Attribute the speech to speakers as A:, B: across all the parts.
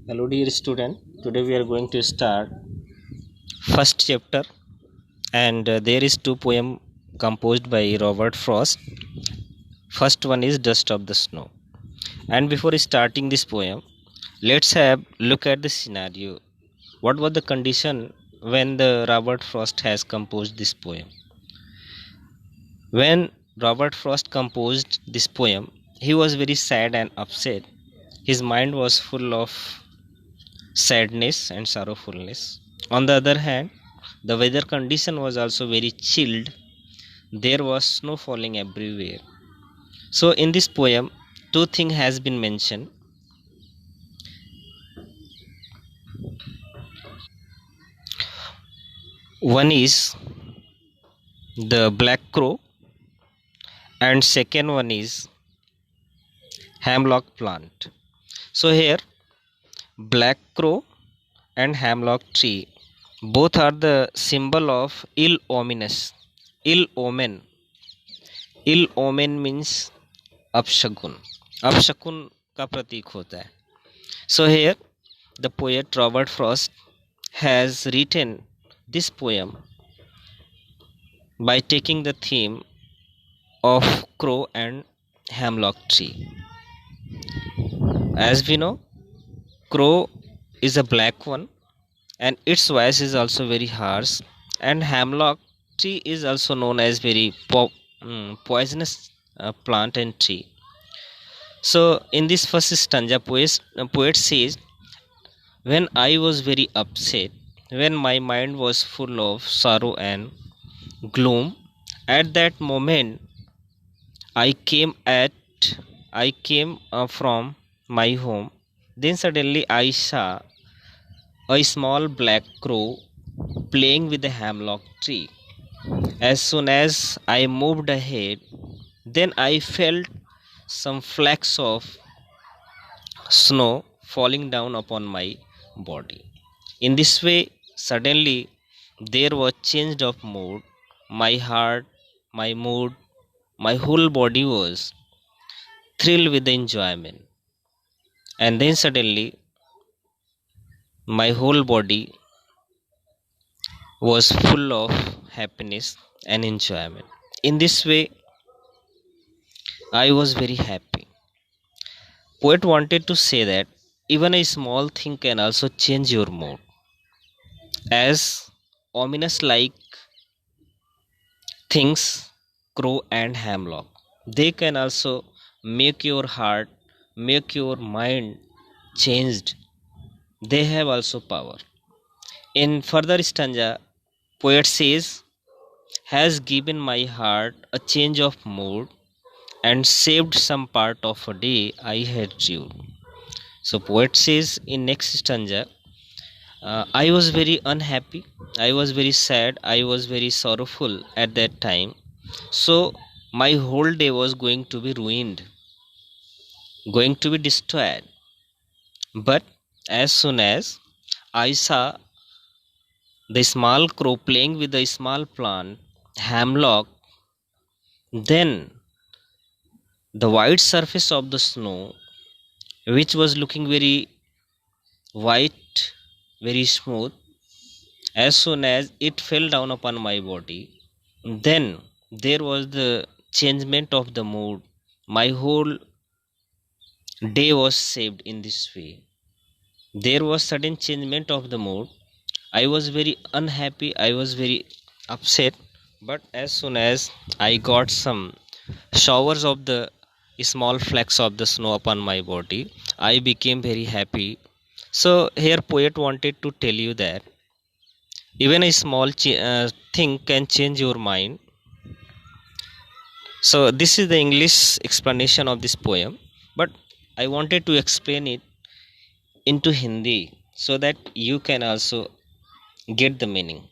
A: Hello dear student, today we are going to start first chapter and there is two poem composed by Robert Frost. First one is Dust of the Snow. And before starting this poem, let's have look at the scenario. What was the condition when the Robert Frost has composed this poem? When Robert Frost composed this poem, he was very sad and upset. His mind was full of sadness and sorrowfulness. On the other hand, the weather condition was also very chilled. There was snow falling everywhere. So in this poem, two things has been mentioned. One is the black crow and second one is hemlock plant. So here black crow and hemlock tree both are the symbol of ill ominous. Ill omen. Ill omen means अपशकुन अपशकुन का प्रतीक होता है. So here the poet Robert Frost has written this poem by taking the theme of crow and hemlock tree. As we know, crow is a black one and its voice is also very harsh, and hemlock tree is also known as very poisonous plant and tree. So in this first stanza, poet says, when I was very upset, when my mind was full of sorrow and gloom, at that moment I came at I came from my home. Then suddenly I saw a small black crow playing with the hemlock tree. As soon as I moved ahead, then I felt some flakes of snow falling down upon my body. In this way, suddenly there was change of mood. My heart, my mood, my whole body was thrilled with the enjoyment. And then suddenly my whole body was full of happiness and enjoyment. In this way, I was very happy. Poet wanted to say that even a small thing can also change your mood. As ominous like things, crow and hemlock, they can also make your heart, make your mind changed. They have also power. In further stanza, poet says, has given my heart a change of mood and saved some part of a day I had due. So poet says in next stanza, I was very unhappy, I was very sad, I was very sorrowful at that time. So my whole day was going to be ruined, going to be destroyed. But as soon as I saw the small crow playing with the small plant, hemlock, then the white surface of the snow, which was looking very white, very smooth, as soon as it fell down upon my body, then there was the changement of the mood. My whole day was saved in this way. There was sudden changement of the mood. I was very unhappy, I was very upset, but as soon as I got some showers of the small flakes of the snow upon my body, I became very happy. So here poet wanted to tell you that even a small thing can change your mind. So this is the English explanation of this poem, but I wanted to explain it into Hindi so that you can also get the meaning.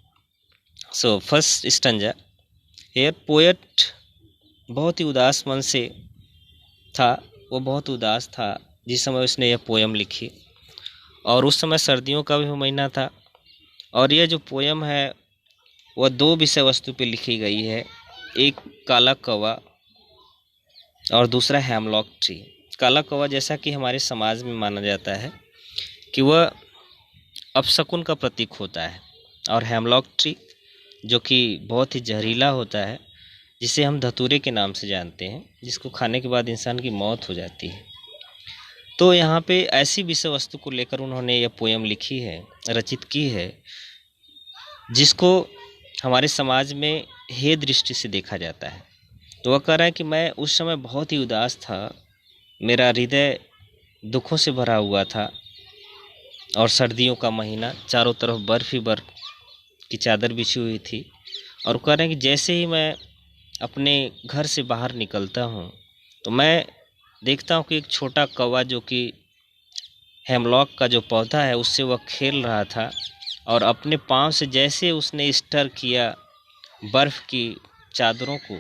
A: So first stanza, here poet बहुत ही उदास मन से था, वो बहुत उदास था जिस समय उसने यह पोयम लिखी, और उस समय सर्दियों का भी महीना था, और यह जो पोयम है वह दो विषय वस्तु पे लिखी गई है, एक काला कौवा और दूसरा हेमलॉक ट्री। काला कौवा जैसा कि हमारे समाज में माना जाता है कि वह अपशकुन का प्रतीक होता है। और हेमलॉक ट्री जो कि बहुत ही जहरीला होता है, जिसे हम धतूरे के नाम से जानते हैं, जिसको खाने के बाद इंसान की मौत हो जाती है। तो यहाँ पे ऐसी विषय वस्तु को लेकर उन्होंने यह पोयम लिखी है, रचित की है, जिसको हमारे समाज में हे दृष्टि से देखा जाता है। तो वह कह रहा है कि मैं उस समय बहुत ही उदास था, मेरा हृदय दुखों से भरा हुआ था, और सर्दियों का महीना, चारों तरफ बर्फ ही बर्फ की चादर बिछी हुई थी। और कह रहे हैं कि जैसे ही मैं अपने घर से बाहर निकलता हूँ तो मैं देखता हूँ कि एक छोटा कौवा जो कि हेमलॉक का जो पौधा है उससे वह खेल रहा था, और अपने पाँव से जैसे उसने स्टर किया बर्फ़ की चादरों को,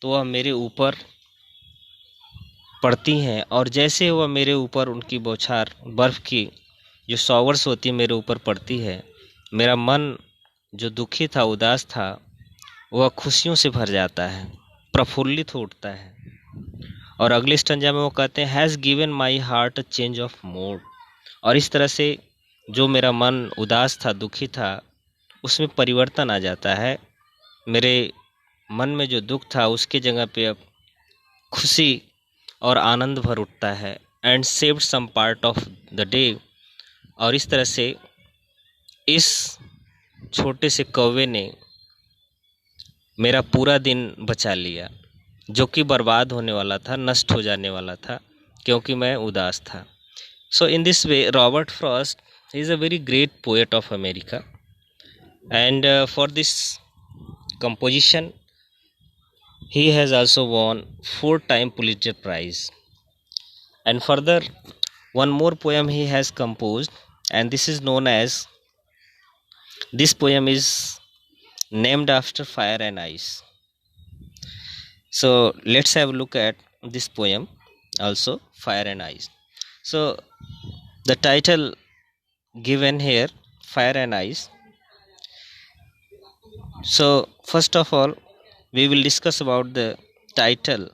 A: तो वह मेरे ऊपर पड़ती हैं, और जैसे वह मेरे ऊपर उनकी बौछार बर्फ़ की जो शॉवर्स होती है मेरे ऊपर पड़ती है, मेरा मन जो दुखी था, उदास था, वह खुशियों से भर जाता है, प्रफुल्लित हो उठता है। और अगले स्टंजा में वो कहते हैं has given my heart a change of mood. और इस तरह से जो मेरा मन उदास था, दुखी था, उसमें परिवर्तन आ जाता है। मेरे मन में जो दुख था उसके जगह पे अब खुशी और आनंद भर उठता है। And saved some part of the day. और इस तरह से इस छोटे से कौवे ने मेरा पूरा दिन बचा लिया, जो कि बर्बाद होने वाला था, नष्ट हो जाने वाला था, क्योंकि मैं उदास था। So in this way Robert Frost is a very great poet of America, and for this composition he has also won 4-time Pulitzer Prize. And further, one more poem he has composed, and this poem is named after fire and ice. So let's have a look at this poem also, fire and ice. So the title given here, fire and ice. So first of all, we will discuss about the title,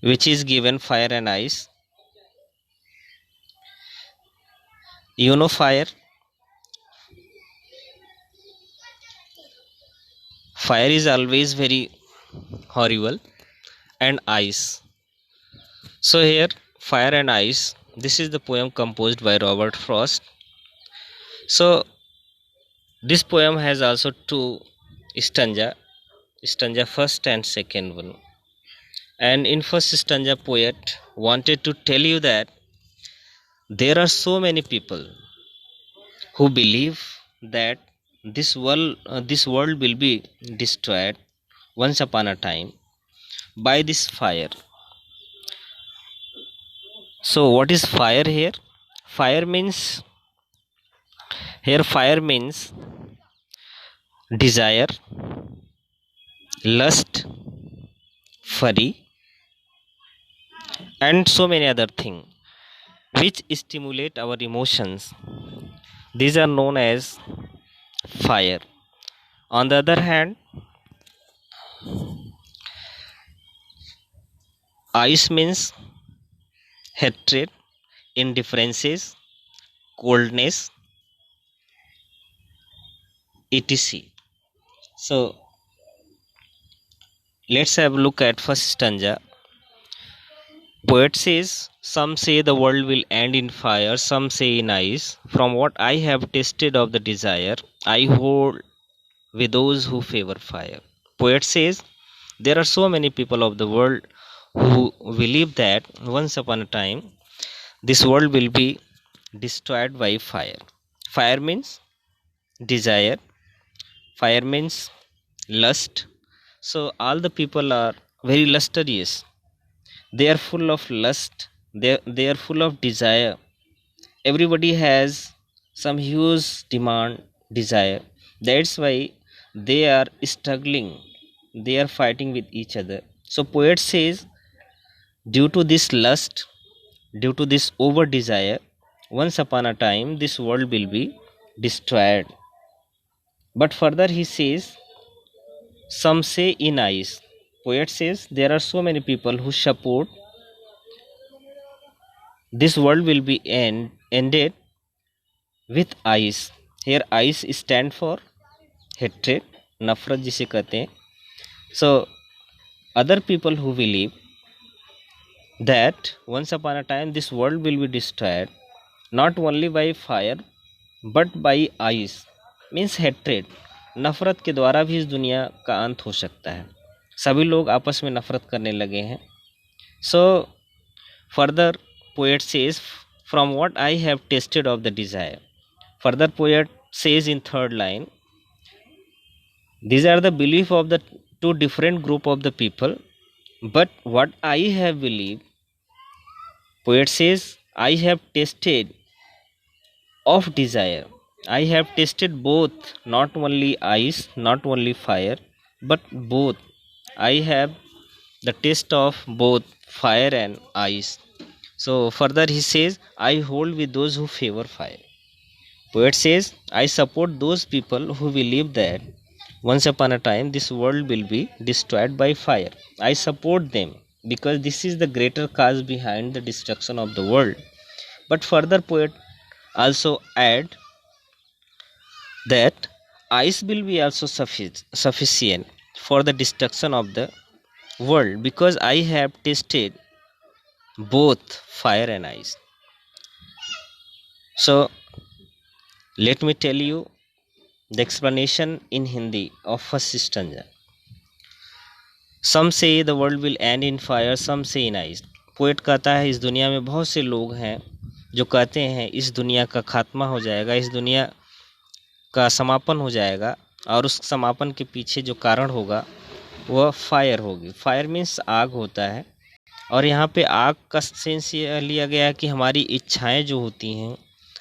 A: which is given fire and ice. You know fire is always very horrible, and ice. So here fire and ice, this is the poem composed by Robert Frost. So this poem has also two stanza first and second one. And in first stanza, poet wanted to tell you that there are so many people who believe that this world will be destroyed once upon a time by this fire. So what is fire here? Fire means desire, lust, fury, and so many other things which stimulate our emotions. These are known as fire. On the other hand, ice means hatred, indifferences, coldness, etc. So let's have a look at first stanza. Poet says, some say the world will end in fire, some say in ice. From what I have tasted of the desire, I hold with those who favor fire. Poet says, there are so many people of the world who believe that once upon a time this world will be destroyed by fire. Fire means desire, fire means lust. So all the people are very lustrous, they are full of lust, they are full of desire. Everybody has some huge demand, desire. That's why they are struggling, they are fighting with each other. So poet says, due to this lust, due to this over desire, once upon a time this world will be destroyed. But further he says, some say in ice. Poet says there are so many people who support this world will be end ended with ice. Here ice stand for hatred, नफरत जिसे कहते हैं. So other people who believe that once upon a time this world will be destroyed not only by fire but by ice means hatred. नफरत के द्वारा भी इस दुनिया का अंत हो सकता है. सभी लोग आपस में नफरत करने लगे हैं. So further poet says, from what I have tasted of the desire. Further poet says in third line, these are the belief of the two different group of the people, but what I have believed, poet says, I have tasted of desire. I have tasted both, not only ice, not only fire, but both. I have the taste of both fire and ice. So further he says, I hold with those who favor fire. Poet says, I support those people who believe that once upon a time this world will be destroyed by fire. I support them because this is the greater cause behind the destruction of the world. But further poet also add that ice will be also sufficient for the destruction of the world because I have tasted both fire and ice. So let me tell you the explanation in Hindi of first stanza. Some say the world will end in fire, some say in ice. Poet कहता है इस दुनिया में बहुत से लोग हैं जो कहते हैं इस दुनिया का खात्मा हो जाएगा, इस दुनिया का समापन हो जाएगा और उस समापन के पीछे जो कारण होगा वह फायर होगी. फायर मीन्स आग होता है और यहाँ पे आग का सेंस ये लिया गया है कि हमारी इच्छाएं जो होती हैं,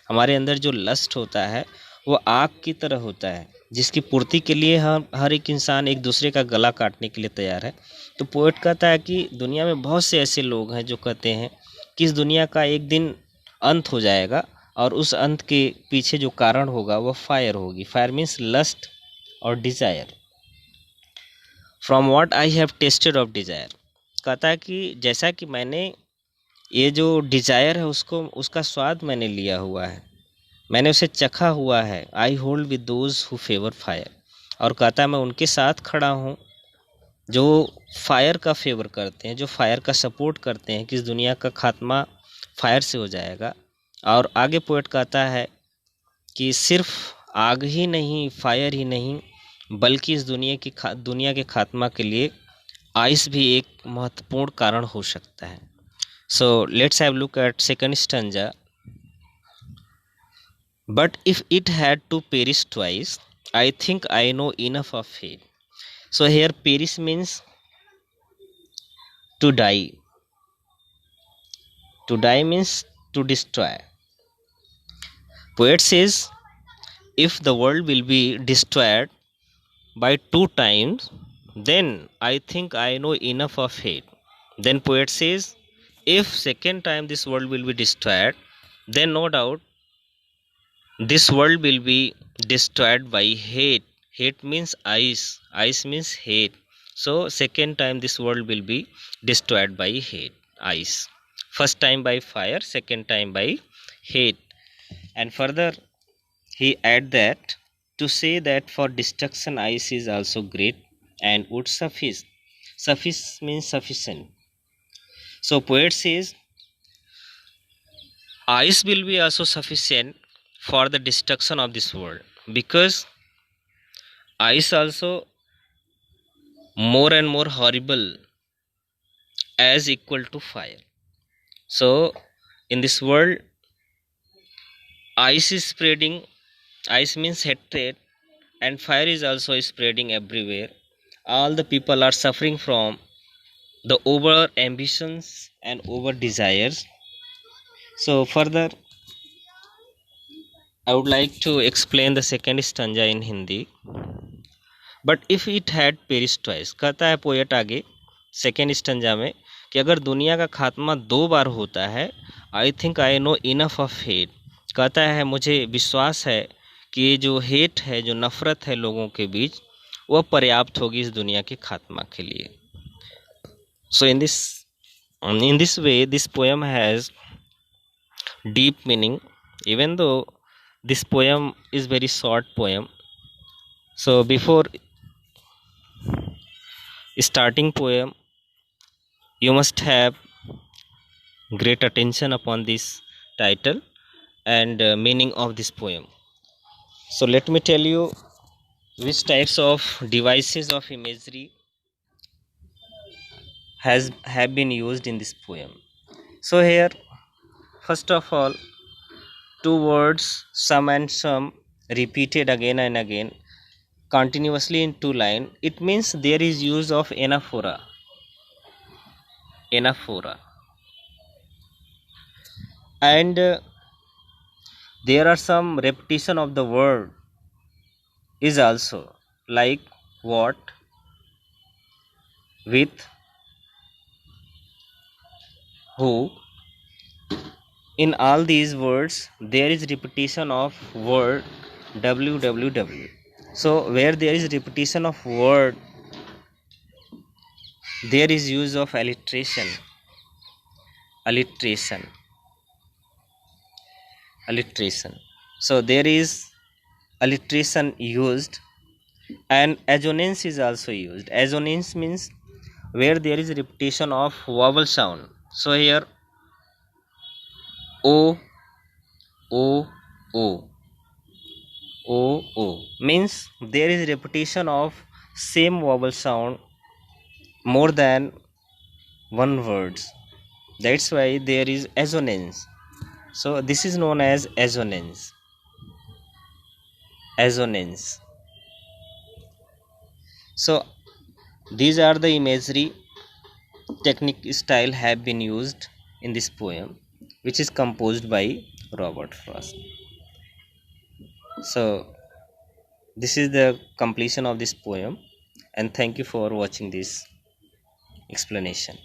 A: हमारे अंदर जो लस्ट होता है वो आग की तरह होता है जिसकी पूर्ति के लिए हम हर एक इंसान एक दूसरे का गला काटने के लिए तैयार है. तो पोएट कहता है कि दुनिया में बहुत से ऐसे लोग हैं जो कहते हैं कि इस दुनिया का एक दिन अंत हो जाएगा और उस अंत के पीछे जो कारण होगा वह फायर होगी. फायर मीन्स लस्ट और desire. From what I have tested of desire, कहता है कि जैसा कि मैंने ये जो डिज़ायर है उसका स्वाद मैंने लिया हुआ है, मैंने उसे चखा हुआ है. I hold with those who favour fire. और कहता है मैं उनके साथ खड़ा हूँ जो फायर का फेवर करते हैं, जो फायर का सपोर्ट करते हैं कि इस दुनिया का खात्मा फायर से हो जाएगा. और आगे पोएट कहता है कि सिर्फ आग ही नहीं, फायर ही नहीं, बल्कि इस दुनिया के खात्मा के लिए आइस भी एक महत्वपूर्ण कारण हो सकता है. So let's have look at second stanza. But if it had to perish twice, I think I know enough of it. So here perish means to die. To die means to destroy. Poet says, if the world will be destroyed by 2 times, then I think I know enough of it. Then poet says, if second time this world will be destroyed, then no doubt this world will be destroyed by hate. Hate means ice. Ice means hate. So second time this world will be destroyed by hate, ice. First time by fire, second time by hate. And further he add that to say that for destruction ice is also great and would suffice. Suffice means sufficient. So poet says ice will be also sufficient for the destruction of this world because ice also more and more horrible as equal to fire. So in this world ice is spreading. Ice means hatred and fire is also spreading everywhere. All the people are suffering from the over ambitions and over desires. So further I would like to explain the second stanza in Hindi. But if it had perished twice, कहता है poet आगे second stanza में कि अगर दुनिया का खात्मा 2 बार होता है, I think I know enough of hate. कहता है मुझे विश्वास है कि ये जो हेट है, जो नफ़रत है लोगों के बीच, वह पर्याप्त होगी इस दुनिया के खात्मा के लिए. So in this way this poem has deep meaning even though this poem is very short poem. So before starting poem, you must have great attention upon this title and meaning of this poem. So let me tell you which types of devices of imagery has have been used in this poem. So here, first of all, two words some and some repeated again and again continuously in two line. It means there is use of anaphora, and there are some repetition of the word is also, like what, with, who. In all these words there is repetition of word www. So where there is repetition of word, there is use of alliteration alliteration. So there is alliteration used, and assonance is also used. Assonance means where there is repetition of vowel sound. So here o o o o means there is repetition of same vowel sound more than one words. That's why there is assonance. So this is known as assonance. So these are the imagery technique style have been used in this poem, which is composed by Robert Frost. So this is the completion of this poem, and thank you for watching this explanation.